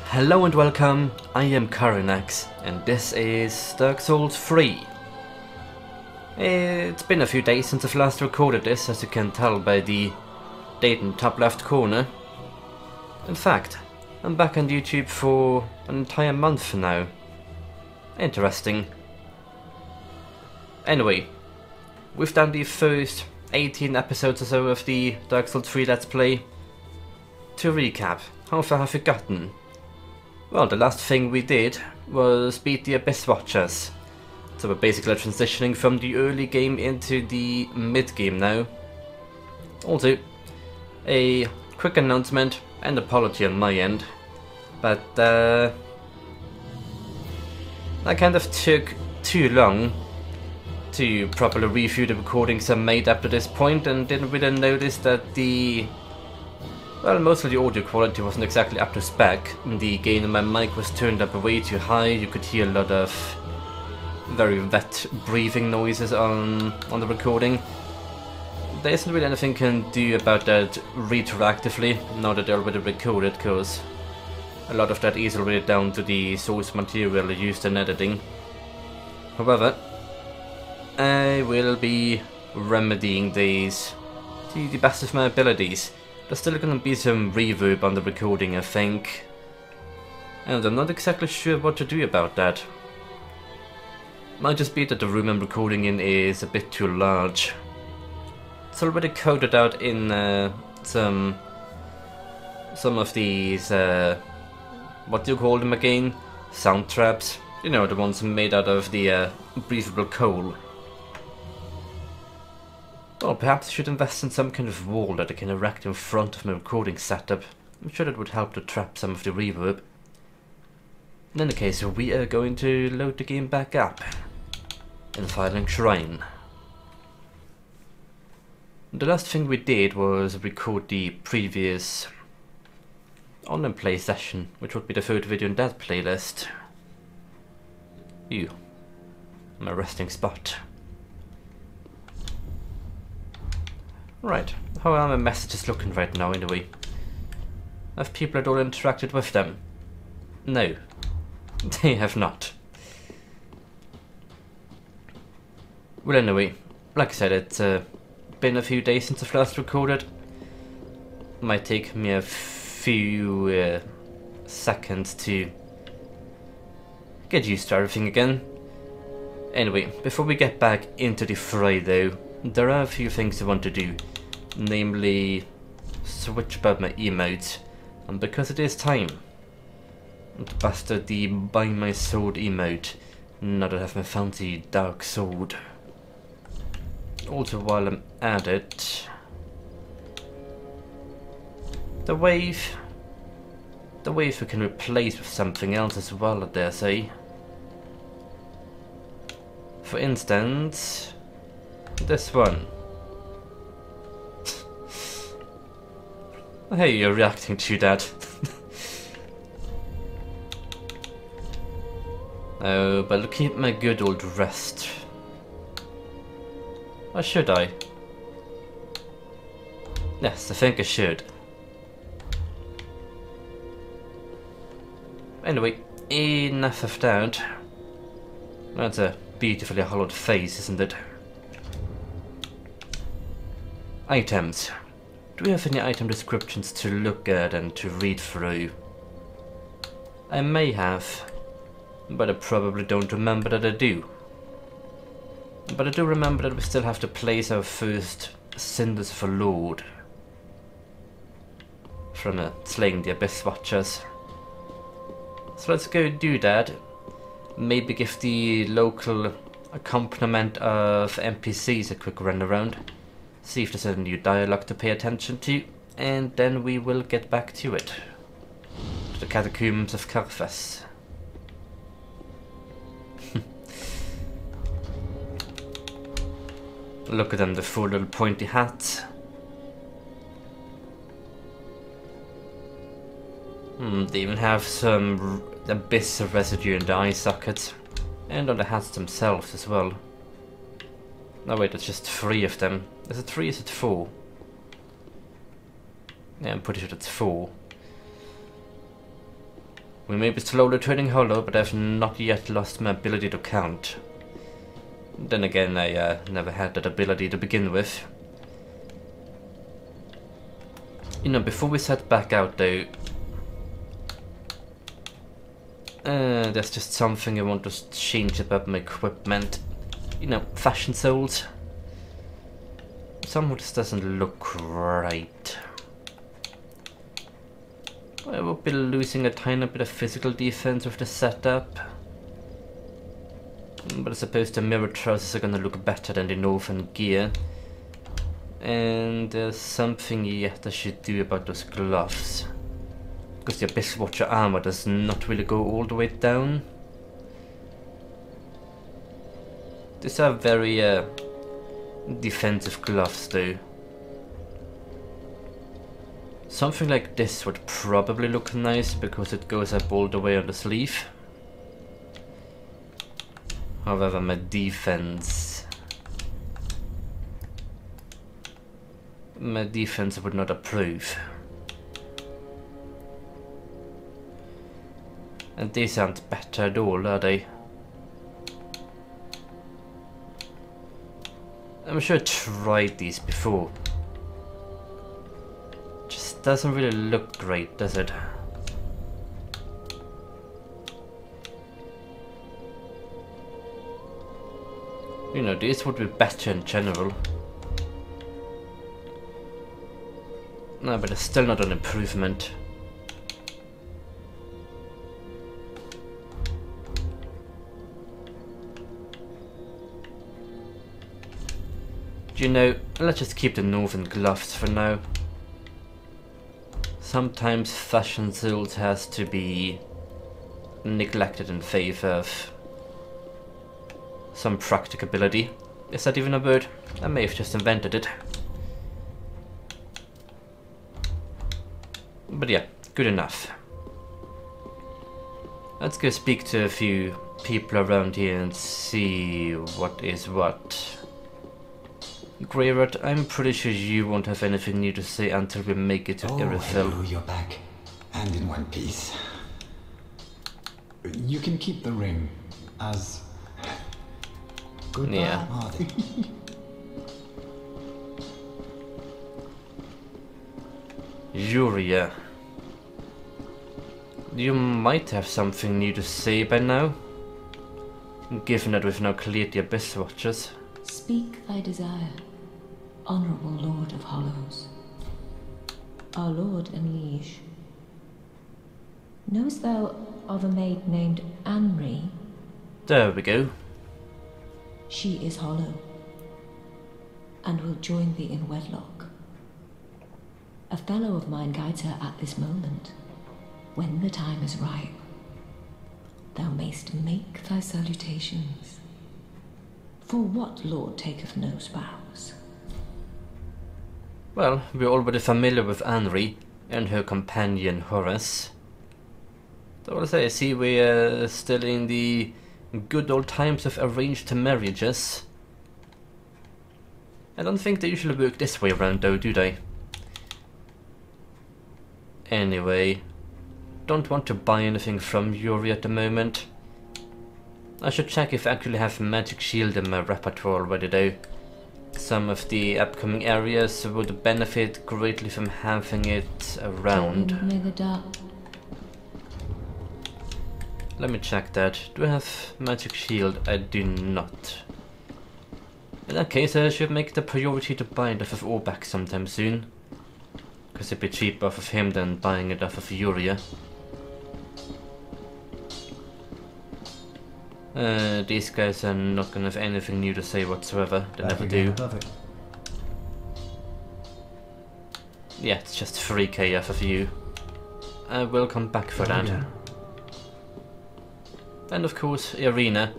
Hello and welcome, I am Carynx and this is Dark Souls 3. It's been a few days since I've last recorded this, as you can tell by the date in the top left corner. In fact, I'm back on YouTube for an entire month now. Interesting. Anyway, we've done the first 18 episodes or so of the Dark Souls 3 Let's Play. To recap, how far have we gotten? Well, the last thing we did was beat the Abyss Watchers. So we're basically transitioning from the early game into the mid-game now. Also, a quick announcement and apology on my end. But that kind of took too long to properly review the recordings I made up to this point, and didn't really notice that most of the audio quality wasn't exactly up to spec. The gain on my mic was turned up way too high. You could hear a lot of very wet breathing noises on the recording. There isn't really anything I can do about that retroactively, now that they're already recorded, because a lot of that is already down to the source material used in editing. However, I will be remedying these to the best of my abilities. There's still going to be some reverb on the recording, I think. And I'm not exactly sure what to do about that. Might just be that the room I'm recording in is a bit too large. It's already coded out in some of these, what do you call them again? Sound traps. You know, the ones made out of the breathable coal. Well, perhaps I should invest in some kind of wall that I can erect in front of my recording setup. I'm sure that would help to trap some of the reverb. In any case, we are going to load the game back up in Firelink Shrine. The last thing we did was record the previous online play session, which would be the third video in that playlist. Ew, my resting spot. Right, how are my messages looking right now anyway? Have people at all interacted with them? No, they have not. Well, anyway, like I said, it's been a few days since I've last recorded. Might take me a few seconds to get used to everything again. Anyway, before we get back into the fray though, there are a few things I want to do, namely switch about my emotes, and because it is time to bust out the buy my sword emote, now that I have my fancy dark sword. Also, while I'm at it, the wave we can replace with something else as well, I dare say. For instance, this one. Hey, you're reacting to that. Oh, but I'll keep my good old rest. Or should I? Yes, I think I should. Anyway, enough of that. That's a beautifully hollowed face, isn't it? Items. Do we have any item descriptions to look at and to read through? I may have, but I probably don't remember that I do. But I do remember that we still have to place our first Cinders for Lord from slaying the Abyss Watchers. So let's go do that. Maybe give the local accompaniment of NPCs a quick run around. See if there's any new dialogue to pay attention to, and then we will get back to it. To the Catacombs of Carynx. Look at them, the four little pointy hats. They even have some abyss residue in the eye sockets, and on the hats themselves as well. No wait, it's just 3 of them. Is it 3 or is it 4? Yeah, I'm pretty sure it's 4. We may be slowly turning hollow, but I've not yet lost my ability to count. Then again, I never had that ability to begin with. You know, before we set back out though, there's just something I want to change about my equipment. You know, fashion souls. Somehow this doesn't look right. I will be losing a tiny bit of physical defense with the setup. But I suppose the mirror trousers are gonna look better than the northern gear. And there's something yet I should do about those gloves. Because the Abyss Watcher armor does not really go all the way down. These are very defensive gloves though. Something like this would probably look nice because it goes up all the way on the sleeve. However, my defense would not approve. And these aren't better at all, are they? I'm sure I tried these before. Just doesn't really look great, does it? You know, these would be better in general. No, but it's still not an improvement. You know, let's just keep the northern gloves for now. Sometimes fashion souls has to be neglected in favor of some practicability. Is that even a word? I may have just invented it. But yeah, good enough. Let's go speak to a few people around here and see what is what. Greyrat, I'm pretty sure you won't have anything new to say until we make it to Irithyll. Hello, you're back. And in one piece. You can keep the ring as... Goodbye, yeah. Marty. Yuria. You might have something new to say by now, given that we've now cleared the Abyss Watchers. Speak thy desire, honorable Lord of Hollows. Our lord and liege. Knowest thou of a maid named Anri? There we go. She is hollow, and will join thee in wedlock. A fellow of mine guides her at this moment. When the time is ripe, thou mayst make thy salutations. For what lord taketh no spouse? Well, we're already familiar with Anri and her companion Horace. So I'll say, I see we're still in the good old times of arranged marriages. I don't think they usually work this way around though, do they? Anyway, don't want to buy anything from Yuri at the moment. I should check if I actually have Magic Shield in my repertoire already though. Some of the upcoming areas would benefit greatly from having it around. Let me check that. Do I have Magic Shield? I do not. In that case, I should make it a priority to buy it off of Orbak sometime soon. Because it'd be cheaper off of him than buying it off of Yuria. These guys are not gonna have anything new to say whatsoever. They never do. Yeah, it's just 3k off of you. I will come back for that. And of course, Irina,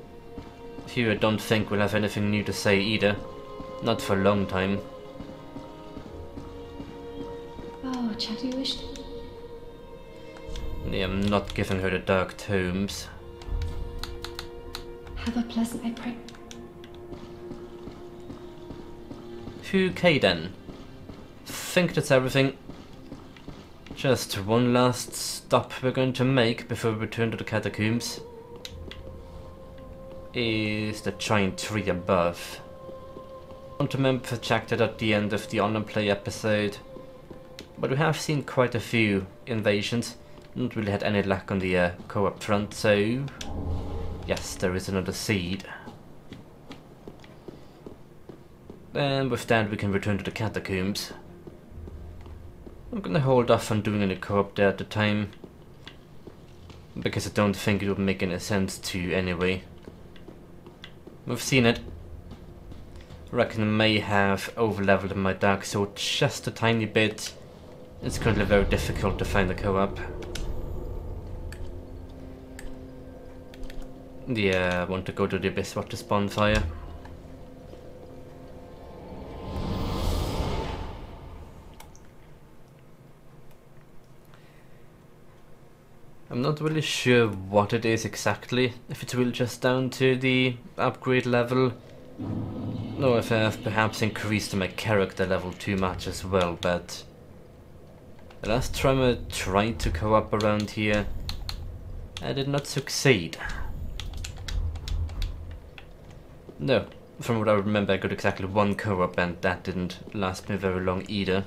who I don't think will have anything new to say either. Not for a long time. Oh, chatty wished. Yeah, I'm not giving her the Dark Tomes. Have a pleasant, I pray. 2k then. Think that's everything. Just one last stop we're going to make before we return to the Catacombs is the giant tree above. I don't remember if I checked it at the end of the online play episode, but we have seen quite a few invasions. Not really had any luck on the co-op front, so yes, there is another seed. And with that we can return to the Catacombs. I'm gonna hold off on doing any co-op there at the time, because I don't think it would make any sense to anyway. We've seen it. I reckon I may have over-leveled my Dark Sword just a tiny bit. It's currently very difficult to find a co-op. Yeah, I want to go to the Abyss Watcher's bonfire. I'm not really sure what it is exactly, if it's really just down to the upgrade level, or if I have perhaps increased my character level too much as well, but the last time I tried to co-op around here, I did not succeed. No, from what I remember I got exactly one co-op and that didn't last me very long either.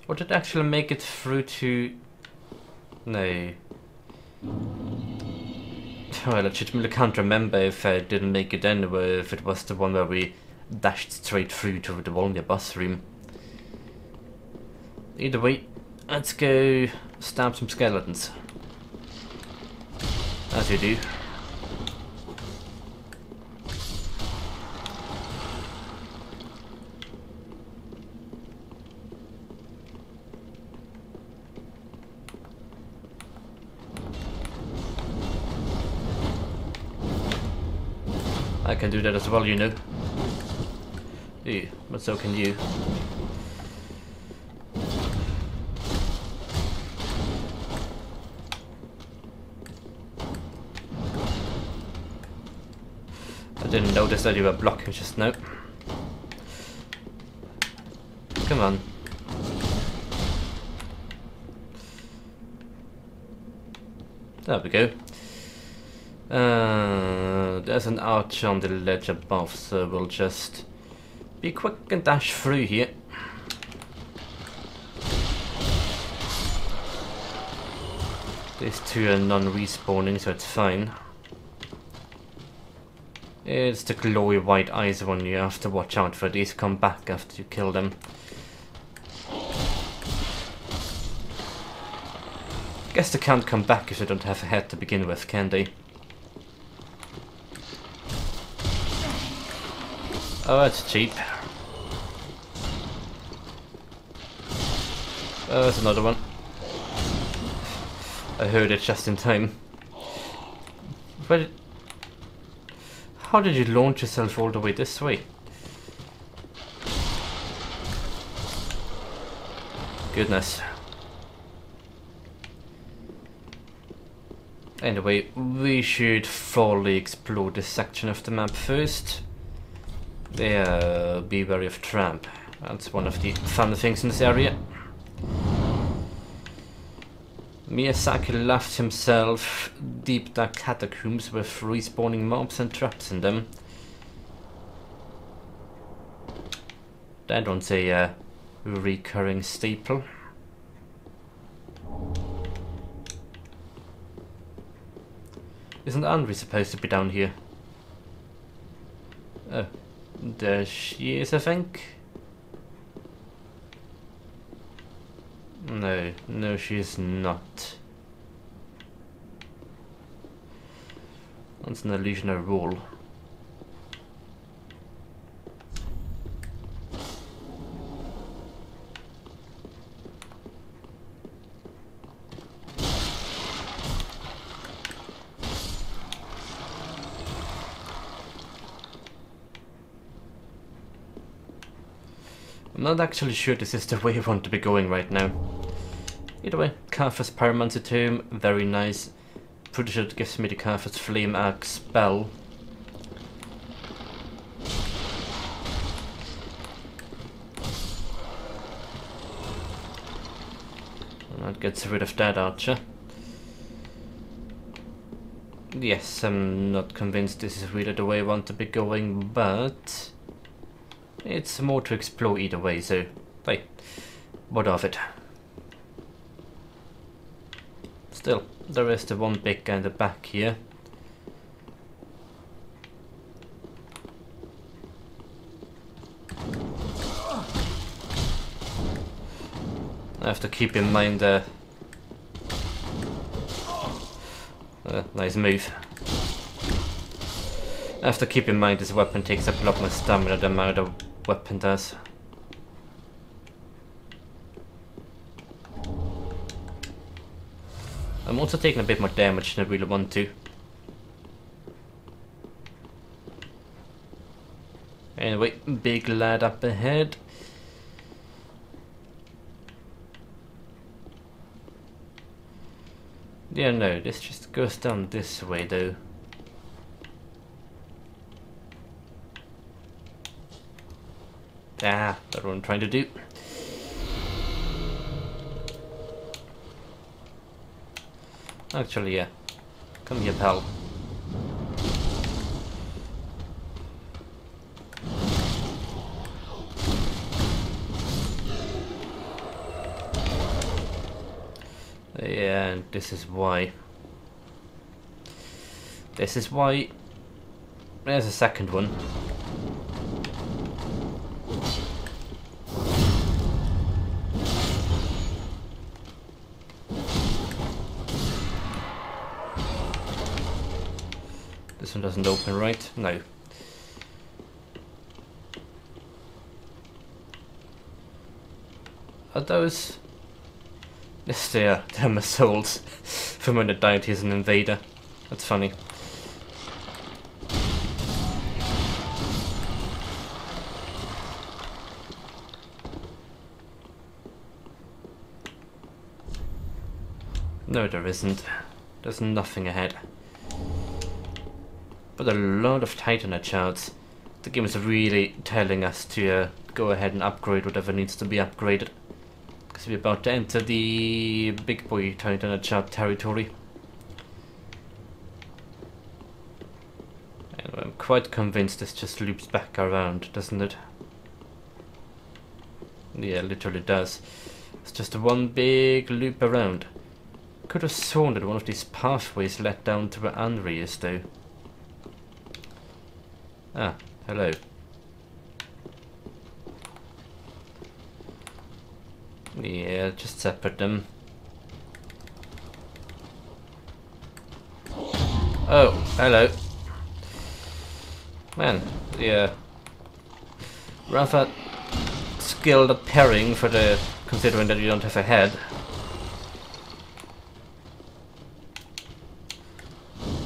Or did I actually make it through to... No. Well, I legitimately can't remember if I didn't make it anyway, if it was the one where we dashed straight through to the Volnia boss room. Either way, let's go stab some skeletons. As you do. I can do that as well, you know. Ew, but so can you. I didn't notice that you were blocking just now. Come on. There we go. There's an archer on the ledge above, so we'll just be quick and dash through here. These two are non-respawning, so it's fine. It's the glowy white eyes one you have to watch out for. These come back after you kill them. Guess they can't come back if they don't have a head to begin with, can they? Oh, that's cheap. Oh, there's another one. I heard it just in time. But how did you launch yourself all the way this way? Goodness. Anyway, we should thoroughly explore this section of the map first. Be wary of tramp. That's one of the fun things in this area. Miyazaki left himself deep dark catacombs with respawning mobs and traps in them. That one's a recurring staple. Isn't Andre supposed to be down here? Oh, there she is, I think. No, she is not. That's an illusionary wall. I'm not actually sure this is the way I want to be going right now. Either way, Carthus Pyromancer Tomb, very nice. Pretty sure it gives me the Carthus Flame Arc spell. That gets rid of that archer. Yes, I'm not convinced this is really the way I want to be going, but it's more to explore either way, so hey, what of it? Still, there is the one big guy in the back here. I have to keep in mind the nice move. I have to keep in mind this weapon takes up a lot more stamina than my other weapon does. I'm also taking a bit more damage than I really want to. Anyway, big lad up ahead. Yeah, no, this just goes down this way though. Ah, that's what I'm trying to do. Actually, yeah. Come here, pal. Yeah, and this is why. This is why. There's a second one. This one doesn't open, right? No. Are those... Yes, they're my souls from when the deity is an invader. That's funny. No, there isn't. There's nothing ahead. But a lot of Titanite shards. The game is really telling us to go ahead and upgrade whatever needs to be upgraded. Because we're about to enter the big boy Titanite shard territory. And I'm quite convinced this just loops back around, doesn't it? Yeah, it literally does. It's just one big loop around. Could have sworn that one of these pathways led down to where Anri is though. Ah, hello. Yeah, just separate them. Oh, hello. Man, yeah. Rather skilled at parrying for the considering that you don't have a head.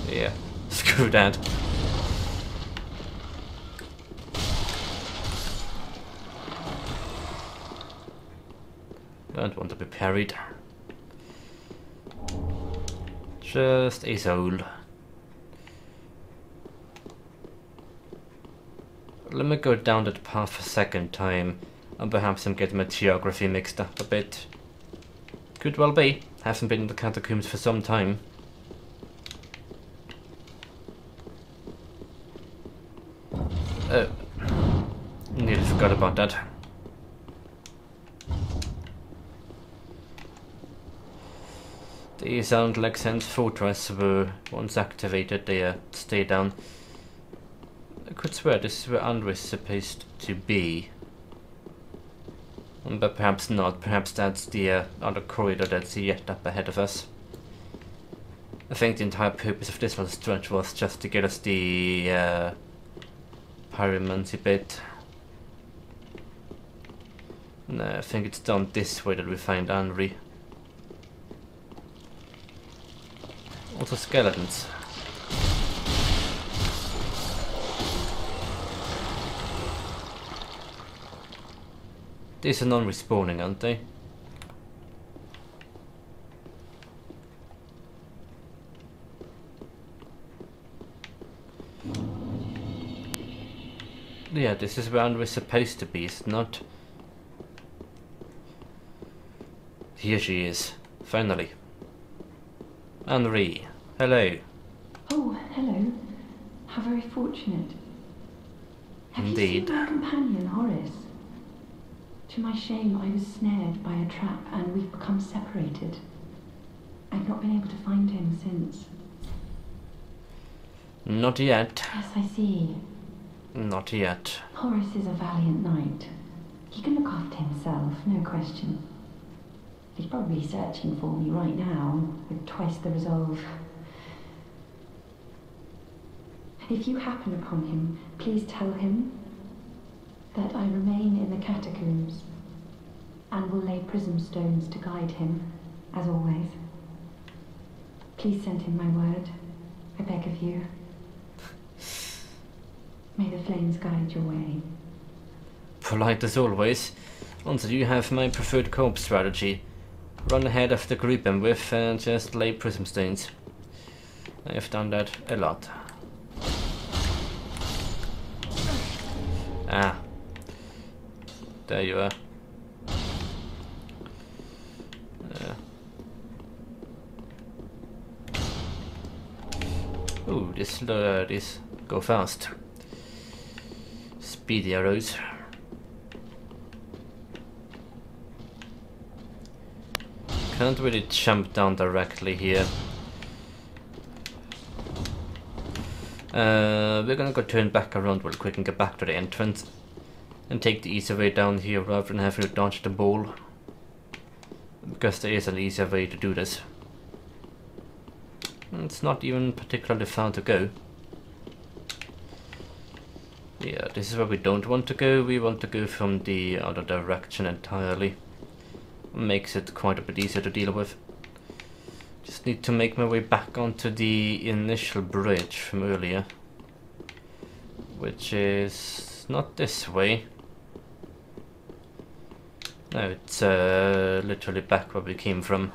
Yeah, screw that. Don't want to be parried. Just a soul. Let me go down that path a second time, and perhaps I'm getting my geography mixed up a bit. Could well be. Haven't been in the Catacombs for some time. Oh, nearly forgot about that. They sound like Sense Fortress were once activated, they stay down. I could swear this is where Andre is supposed to be. But perhaps not, perhaps that's the other corridor that's yet up ahead of us. I think the entire purpose of this little stretch was just to get us the pyromancy bit. No, I think it's down this way that we find Anri. Also skeletons. These are non-respawning, aren't they? Yeah, this is where we're supposed to be, is it not? Here she is. finally. Henri, hello. Oh, hello. How very fortunate. Have Indeed. you seen my companion, Horace? To my shame, I was snared by a trap and we've become separated. I've not been able to find him since. Not yet. Yes, I see. Not yet. Horace is a valiant knight. He can look after himself, no question. He's probably searching for me right now, with twice the resolve. If you happen upon him, please tell him that I remain in the Catacombs and will lay prism stones to guide him, as always. Please send him my word, I beg of you. May the flames guide your way. Polite as always. Also, you have my preferred co-op strategy. Run ahead of the group I'm with and just lay prism stones. I have done that a lot. Ah. There you are. Ooh, this go fast. Speedy arrows. Can't really jump down directly here. We're gonna go turn back around real quick and get back to the entrance and take the easier way down here rather than having to dodge the ball, because there is an easier way to do this. It's not even particularly far to go. Yeah, this is where we don't want to go. We want to go from the other direction entirely. Makes it quite a bit easier to deal with. Just need to make my way back onto the initial bridge from earlier, which is not this way. No, it's literally back where we came from.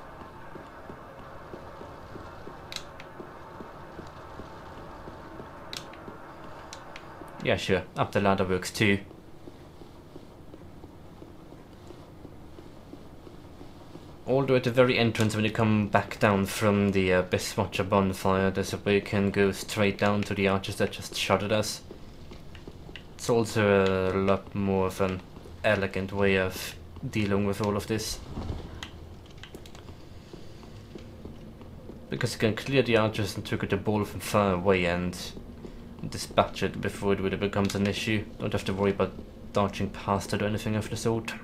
Yeah, sure, up the ladder works too. Although at the very entrance, when you come back down from the Abyss Watcher bonfire, there's a way you can go straight down to the archers that just shot at us. It's also a lot more of an elegant way of dealing with all of this, because you can clear the archers and trigger the ball from far away and dispatch it before it really becomes an issue. Don't have to worry about dodging past it or anything of the sort.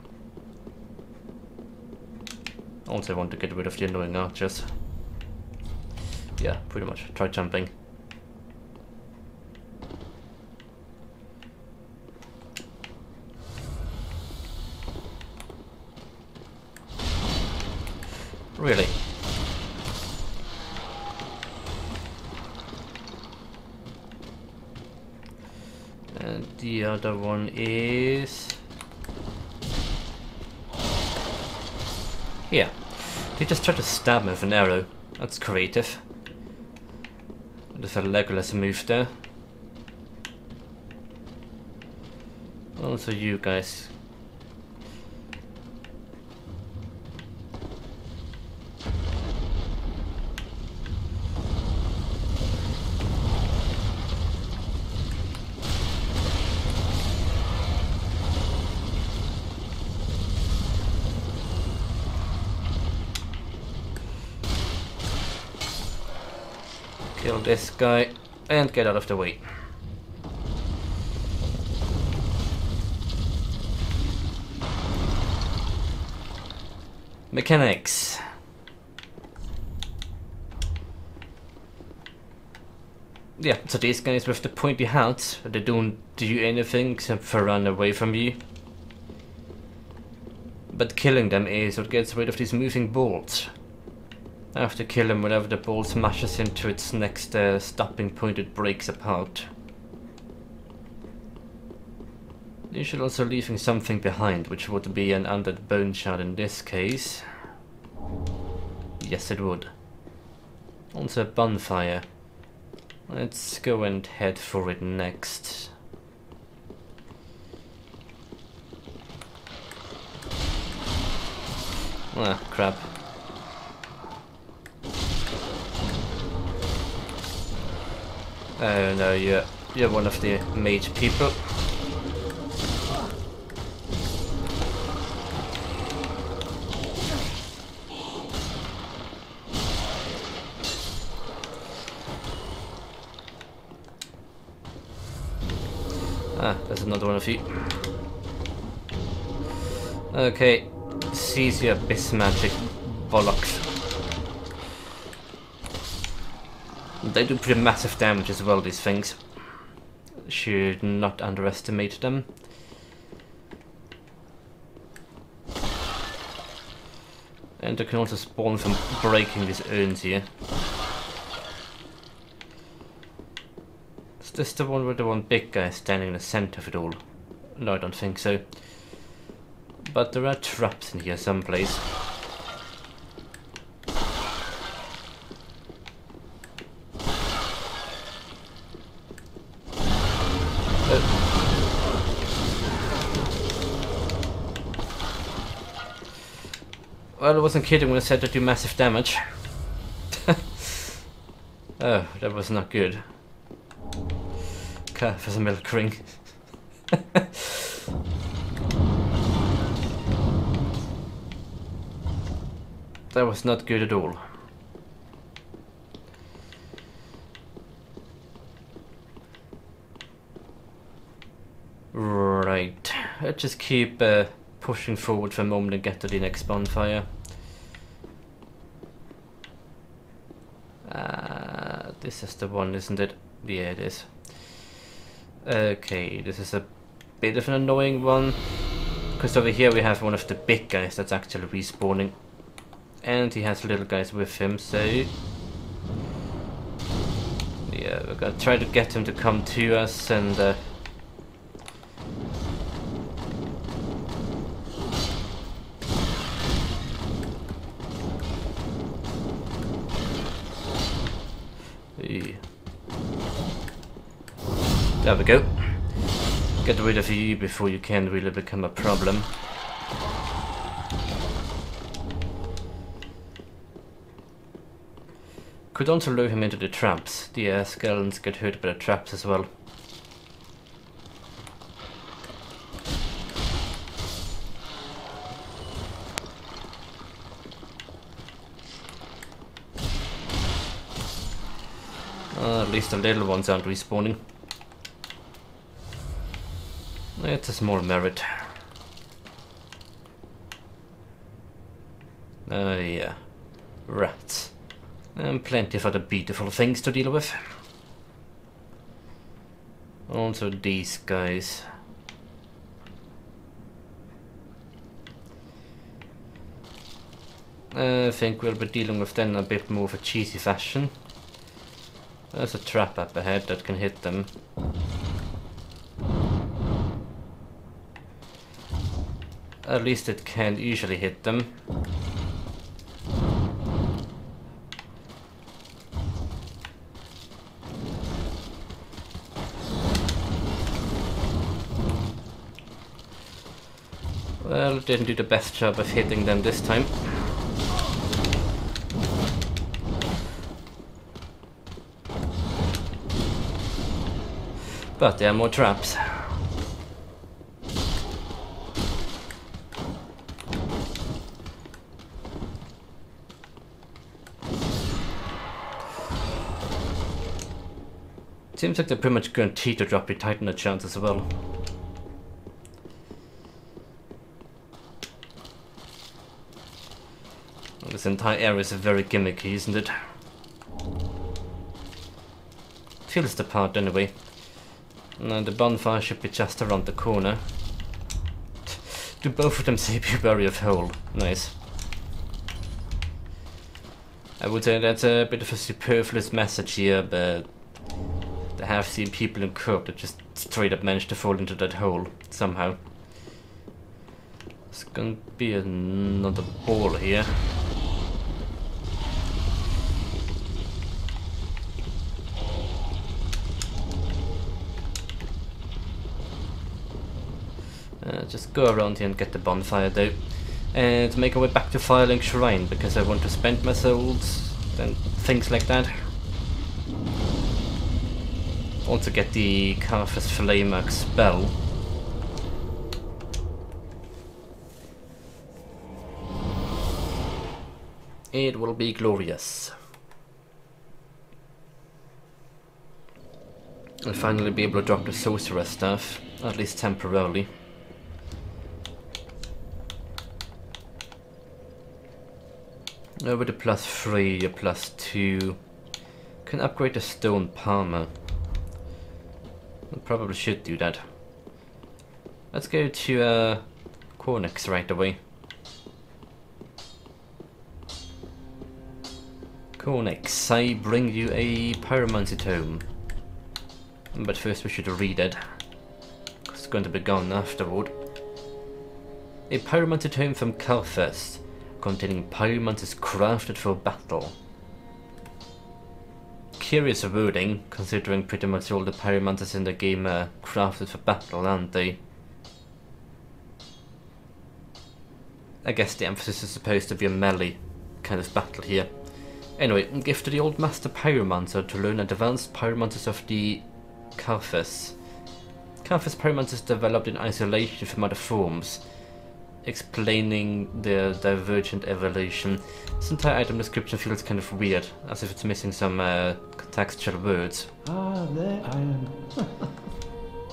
Also want to get rid of the annoying archers. Yeah, pretty much. Try jumping. Really? And the other one is... here. They just tried to stab me with an arrow. That's creative. There's a Legolas move there. Also you guys. Kill this guy and get out of the way. Mechanics. Yeah, so these guys with the pointy hats, they don't do anything except for run away from you. But killing them is what gets rid of these moving bolts. I have to kill him whenever the ball smashes into its next stopping point, it breaks apart. Usually also leaving something behind, which would be an undead bone shard in this case. Yes, it would. Also a bonfire. Let's go and head for it next. Ah, crap. Oh no, you're one of the mage people. Ah, there's another one of you. Okay, seize your abyss magic bollocks. They do pretty massive damage as well, these things. Should not underestimate them. And they can also spawn from breaking these urns here. Is this the one with the one big guy standing in the center of it all? No, I don't think so. But there are traps in here someplace. Well, I wasn't kidding when I said they do massive damage. Oh, that was not good. For some milk ring. That was not good at all. Right, let's just keep pushing forward for a moment and get to the next bonfire. This is the one, isn't it? Yeah, it is. Okay, this is a bit of an annoying one, because over here we have one of the big guys that's actually respawning, and he has little guys with him, so yeah, we're gonna try to get him to come to us and there we go. Get rid of you before you can really become a problem. Could also lure him into the traps. The skeletons get hurt by the traps as well. At least the little ones aren't respawning. It's a small merit. Yeah. Rats. And plenty of other beautiful things to deal with. Also these guys. I think we'll be dealing with them in a bit more of a cheesy fashion. There's a trap up ahead that can hit them. At least it can usually hit them. Well, it didn't do the best job of hitting them this time. But there are more traps. Seems like they're pretty much guaranteed to drop your Titan a chance as well. Well, this entire area is very gimmicky, isn't it? Feels the part anyway. Now the bonfire should be just around the corner. Do both of them say beware of hole? Nice. I would say that's a bit of a superfluous message here, but I have seen people in Coop that just straight up managed to fall into that hole somehow. There's gonna be another ball here. Just go around here and get the bonfire though. And make our way back to Firelink Shrine, because I want to spend my souls and things like that. Also get the Carthus Flamer spell. It will be glorious. I'll finally be able to drop the sorcerer stuff, at least temporarily. With a +3, a +2, can upgrade the stone palmer. I probably should do that. Let's go to Carynx right away. Carynx, I bring you a pyromancy tome. But first we should read it, because it's going to be gone afterward. A pyromancy tome from Carthus, containing pyromancies crafted for battle. Curious wording, considering pretty much all the pyromancies in the game are crafted for battle, aren't they? I guess the emphasis is supposed to be a melee kind of battle here. Anyway, gift to the old master pyromancer to learn advanced pyromancies of the Carthus. Carthus pyromancies developed in isolation from other forms, explaining their divergent evolution. This entire item description feels kind of weird, as if it's missing some contextual words. Ah, there I am.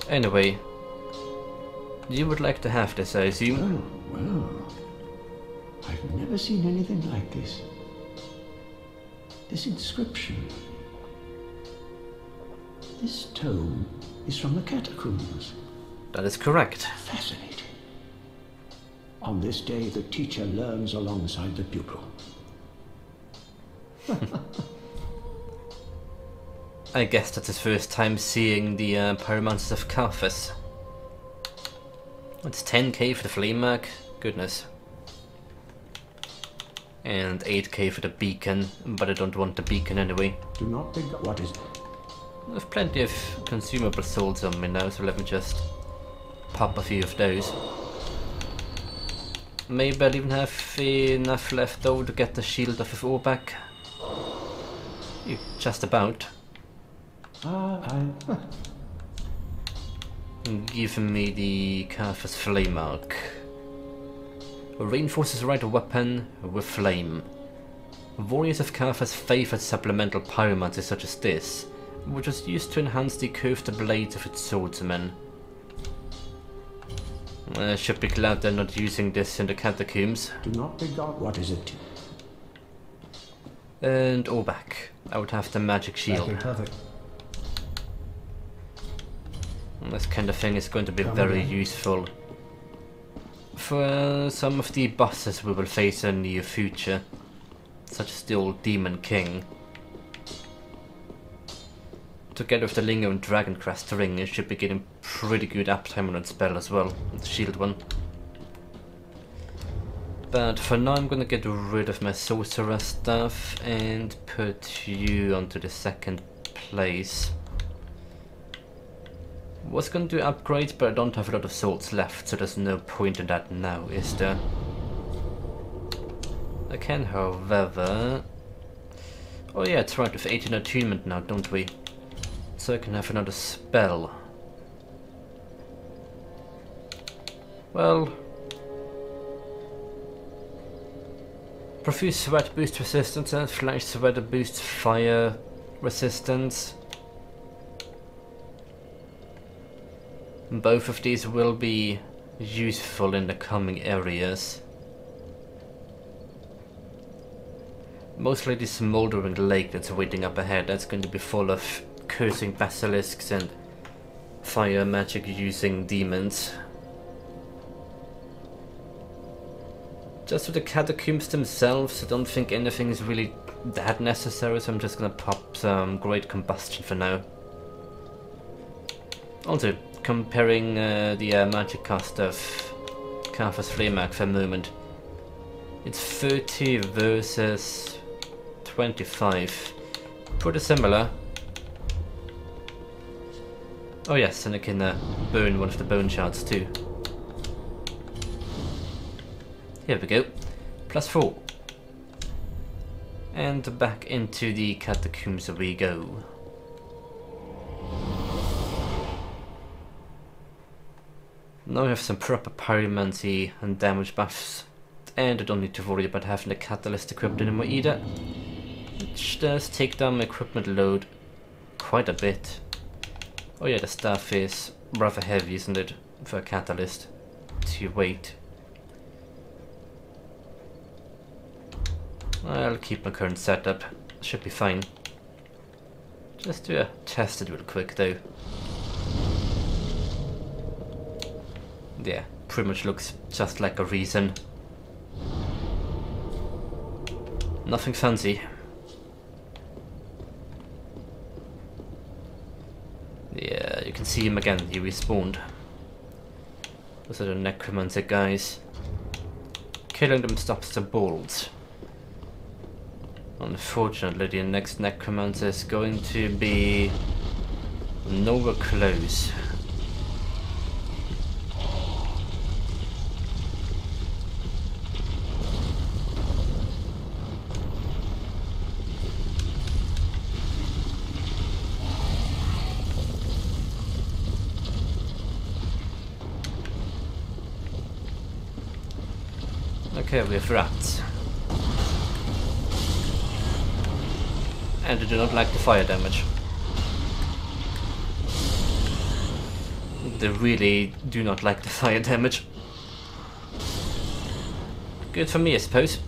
Anyway, you would like to have this, I assume? Oh, well. I've never seen anything like this. This inscription. This tome is from the Catacombs. That is correct. Fascinating. On this day, the teacher learns alongside the pupil. I guess that's his first time seeing the pyromancers of Carthus. It's 10k for the flame mark, goodness. And 8k for the beacon, but I don't want the beacon anyway. Do not think that what is. I have plenty of consumable swords on me now, so let me just pop a few of those. Maybe I'll even have enough left though to get the shield off of Orbak. Just about. Give me the Carthus Flame Mark. Reinforces right weapon with flame. Warriors of Carthus favoured supplemental pyromancy such as this, which was used to enhance the curved blades of its swordsmen. I should be glad they're not using this in the Catacombs. Do not be God. What is it? And Orbak. I would have the magic shield. Perfect. This kind of thing is going to be very useful for some of the bosses we will face in the near future, such as the old Demon King. Together with the Lingo and Dragon Crest ring, it should be getting pretty good uptime on that spell as well, the shield one. But for now I'm gonna get rid of my sorcerer stuff and put you onto the second place. Was gonna do upgrades, but I don't have a lot of swords left, so there's no point in that now, is there? I can, however... Oh yeah, it's right, with 18 attunement now, don't we? So I can have another spell. Well... Profuse Sweat boosts resistance and Flash Sweat boosts fire resistance. Both of these will be useful in the coming areas. Mostly the smoldering lake that's waiting up ahead, that's going to be full of cursing basilisks and fire magic using demons. Just for the Catacombs themselves, I don't think anything is really that necessary, so I'm just gonna pop some Great Combustion for now. Also, comparing the magic cost of Carthus Flame Arc for a moment. It's 30 versus 25. Pretty similar. Oh yes, and I can burn one of the bone shards too. Here we go. +4. And back into the Catacombs we go. Now we have some proper pyromancy and damage buffs, and I don't need to worry about having the catalyst equipped anymore either, which does take down my equipment load quite a bit. Oh yeah, the stuff is rather heavy, isn't it, for a catalyst to weight. I'll keep my current setup, should be fine. Just do a test it real quick though. Yeah, pretty much looks just like a Reason. Nothing fancy. Yeah, you can see him again, he respawned. Those are the necromancer guys. Killing them stops the bolts. Unfortunately, the next necromancer is going to be nowhere close. Okay, we have rats. And they do not like the fire damage. They really do not like the fire damage. Good for me, I suppose.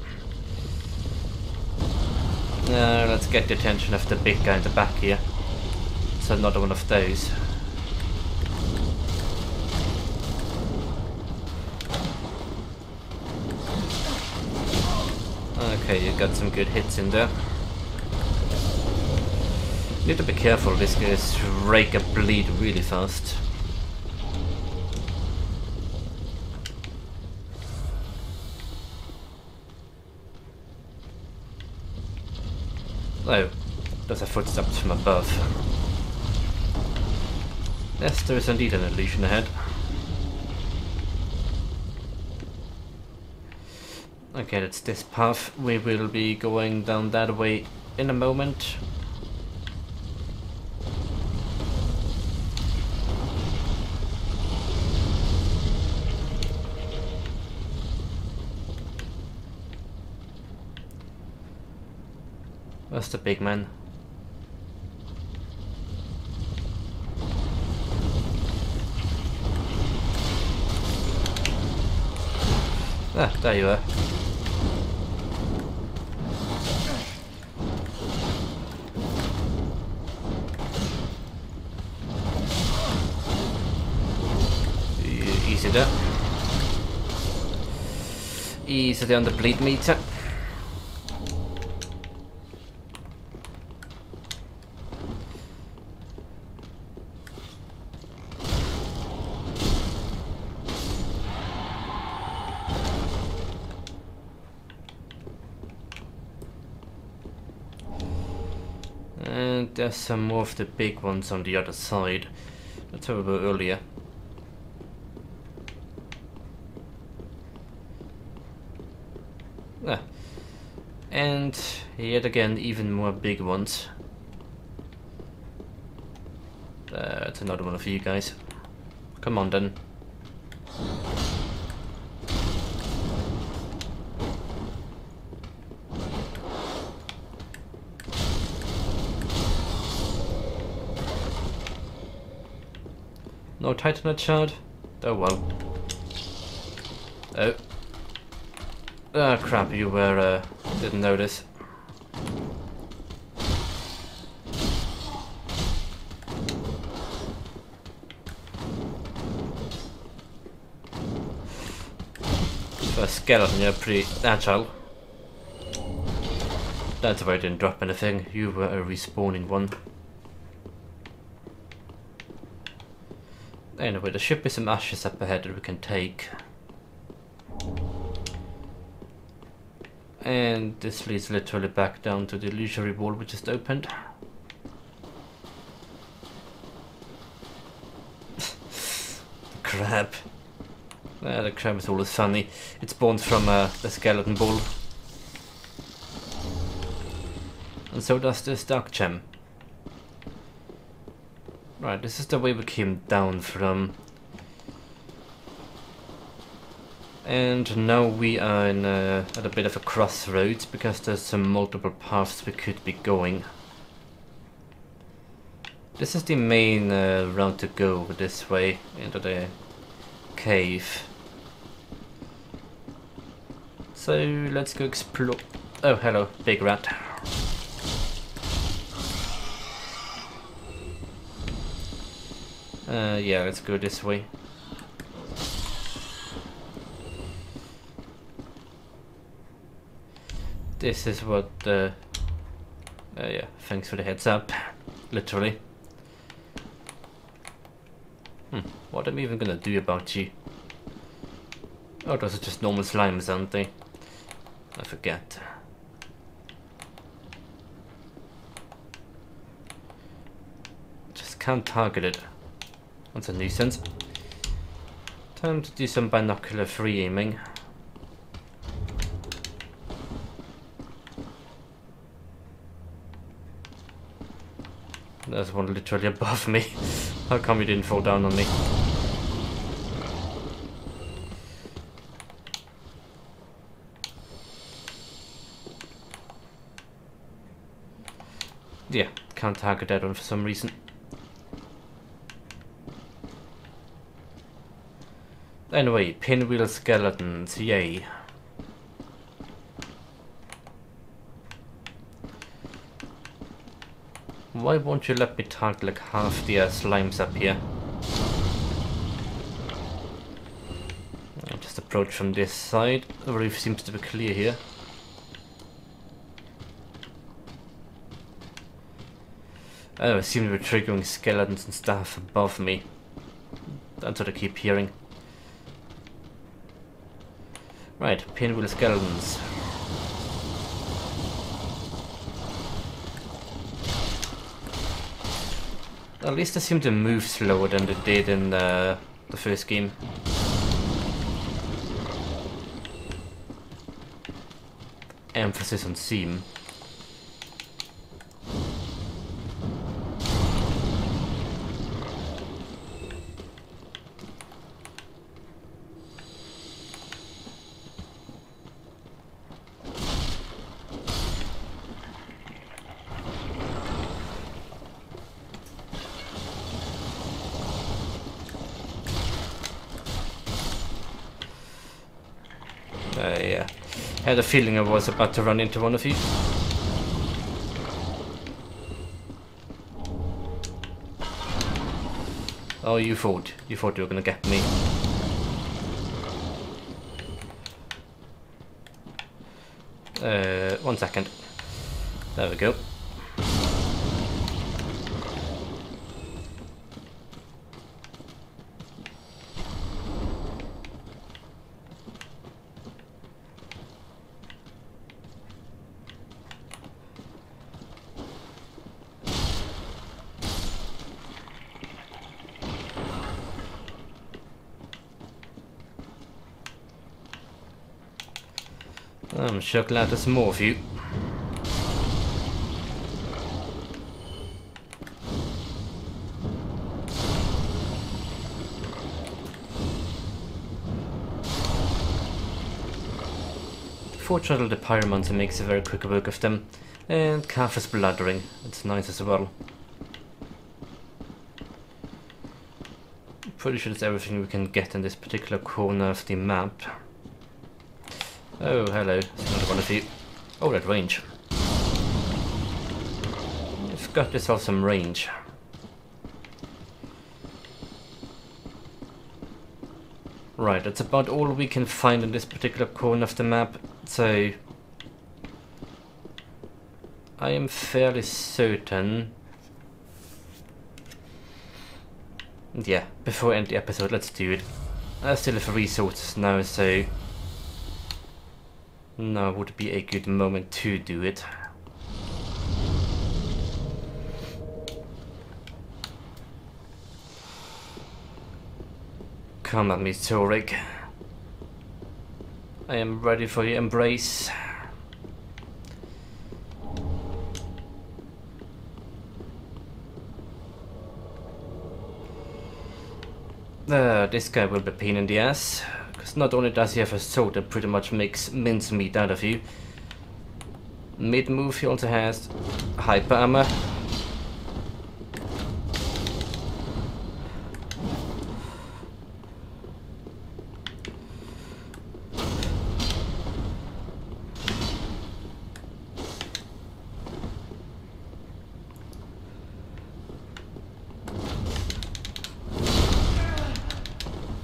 Let's get the attention of the big guy in the back here. It's another one of those. Okay, you got some good hits in there. Need to be careful, this guy's rake a bleed really fast. Oh, those are footsteps from above. Yes, there is indeed an illusion ahead. Okay, that's this path. We will be going down that way in a moment. Where's the big man? Ah, there you are. Easy there. Easy on the bleed meter. And there's some more of the big ones on the other side. That's how we were earlier. Ah. And yet again, even more big ones. That's another one of you guys. Come on then. No Titanite shard? Oh well. Oh. Ah, crap, you were, didn't notice. For a skeleton, you're pretty agile. That's why I didn't drop anything. You were a respawning one. Anyway, there should be some ashes up ahead that we can take. And this leads literally back down to the illusory wall we just opened. Crab. The crab is always funny. It spawns from the skeleton ball. And so does this dark gem. Right, this is the way we came down from And now we are at a bit of a crossroads because there's some multiple paths we could be going. This is the main route to go this way into the cave. So let's go explore. Oh, hello, big rat. Yeah, let's go this way. This is what yeah, thanks for the heads up. Literally. What am I even gonna do about you? Oh, those are just normal slimes, aren't they? I forget. Just can't target it. That's a nuisance. Time to do some binocular free aiming. There's one literally above me. How come you didn't fall down on me? Yeah, can't target that one for some reason. Anyway, pinwheel skeletons, yay. Why won't you let me target like half the slimes up here? I'll just approach from this side. The roof seems to be clear here. Oh, I seem to be triggering skeletons and stuff above me. That's what I keep hearing. Right, pinwheel skeletons. At least they seem to move slower than they did in the first game. Emphasis on seem. Yeah, I had a feeling I was about to run into one of you. Oh, you thought you were gonna get me. One second. There we go. I'm sure glad there's more of you. Fortunately, the pyromancer makes a very quick work of them, and Calf is blathering. It's nice as well. Pretty sure that's everything we can get in this particular corner of the map. Oh, hello. There's another one of you. Oh, that range. You've got yourself some range. Right, that's about all we can find in this particular corner of the map, so I am fairly certain. Yeah, before I end the episode, let's do it. I still have resources now, so now would be a good moment to do it. Come at me, Torek. I am ready for your embrace. This guy will be a pain in the ass. Because not only does he have a sword that pretty much makes mincemeat out of you, mid-move he also has hyper armor.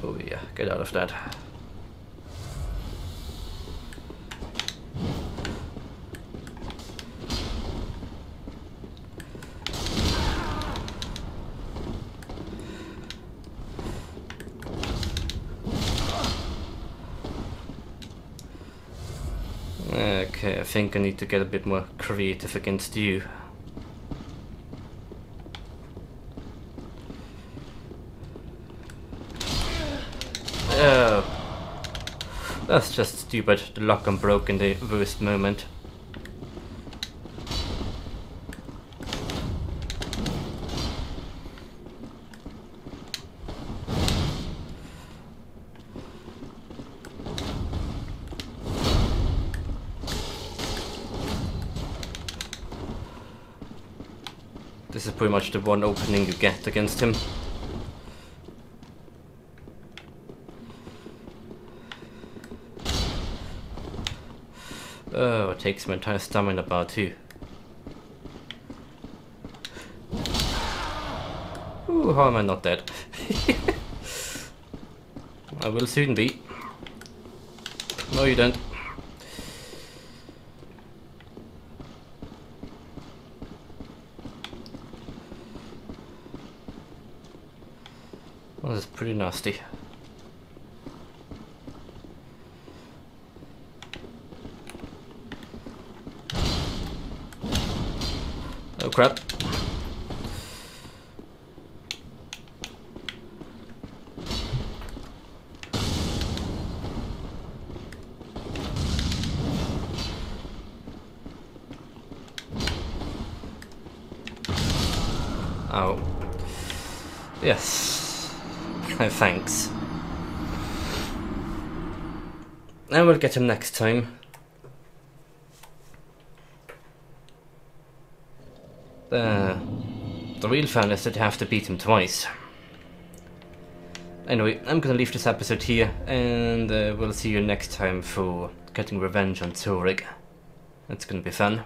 Oh yeah, get out of that. Okay, I think I need to get a bit more creative against you. Oh, that's just stupid. The lock-on broke in the worst moment. This is pretty much the one opening you get against him. Oh, it takes my entire stamina bar too. Ooh, how am I not dead? I will soon be. No, you don't. Well, this is pretty nasty. Oh crap. Ow. Yes. Thanks. And we'll get him next time. The real fun is that you have to beat him twice. Anyway, I'm gonna leave this episode here, and we'll see you next time for getting revenge on Zorig. It's gonna be fun.